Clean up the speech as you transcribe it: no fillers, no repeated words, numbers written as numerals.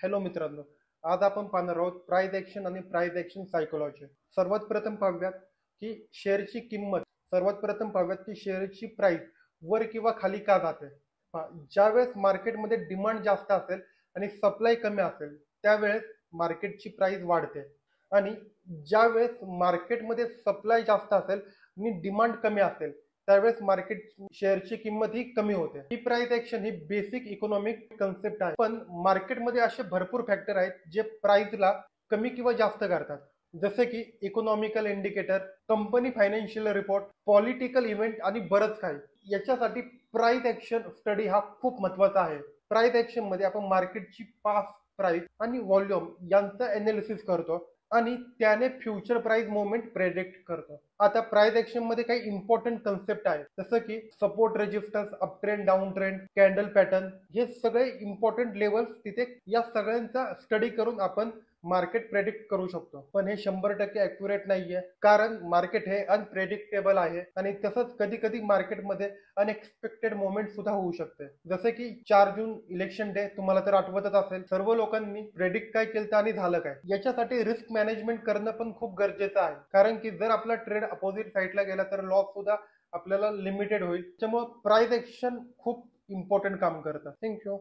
Hello मित्रांनो, आज आपण पाहणार आहोत प्राइस ॲक्शन आणि प्राइस ॲक्शन सायकोलॉजी. सर्वात प्रथम पाहूयात की शेअरची किंमत. सर्वात प्रथम पाहूयात की शेअरची प्राइस वर किंवा खाली का जाते. ज्यावेळेस मार्केटमध्ये डिमांड जास्त असेल आणि सप्लाय कमी असेल त्यावेळेस मार्केटची प्राइस वाढते आणि ज्यावेळेस मार्केटमध्ये सप्लाय जास्त असेल आणि डिमांड कमी असेल त्यावेळेस मार्केट शेअरची किंमत ही कमी होते. ही प्राइस ॲक्शन ही बेसिक इकॉनॉमिक कन्सेप्ट आहे, पण मार्केटमध्ये असे भरपूर फॅक्टर आहेत जे प्राइसला कमी किंवा जास्त करतात. जसे की economical indicator, company financial report, political event आणि बरंच काही. याच्यासाठी प्राइस ॲक्शन स्टडी हा खूप महत्वाचा आहे. प्राइस ॲक्शन मध्ये आपण मार्केटची पास्ट प्राइस आणि व्हॉल्यूम यांचं एनालिसिस करतो आणि त्याने फ्युचर प्राइस मुवमेंट प्रेडिक्ट करतो. आता प्राइस ॲक्शन मध्ये काही इम्पॉर्टंट कन्सेप्ट आहेत, जसं की support, resistance, up trend, down trend, candle pattern. हे सगळे इम्पॉर्टंट लेवल्स तिथे या सगळ्यांचा स्टडी करून आपण मार्केट प्रेडिक्ट करू शकतो. पण हे 100% ॲक्युरेट नाहीये, कारण मार्केट हे अनप्रेडिक्टेबल आहे आणि तसंच कधी कधी मार्केटमध्ये अनएक्सपेक्टेड मोमेंट सुद्धा होऊ शकते. जसे की 4 जून इलेक्शन डे तुम्हाला तर आठवतच असेल. सर्व लोकांनी प्रेडिक्ट काय केलं आणि झालं काय. याच्यासाठी रिस्क मॅनेजमेंट करणं पण खूप गरजेचं आहे, कारण की जर आपला ट्रेड अपोजिट साईडला गेला तर लॉस सुद्धा आपल्याला लिमिटेड होईल. त्यामुळे प्राइस ॲक्शन खूप इम्पॉर्टंट काम करतं. थँक्यू.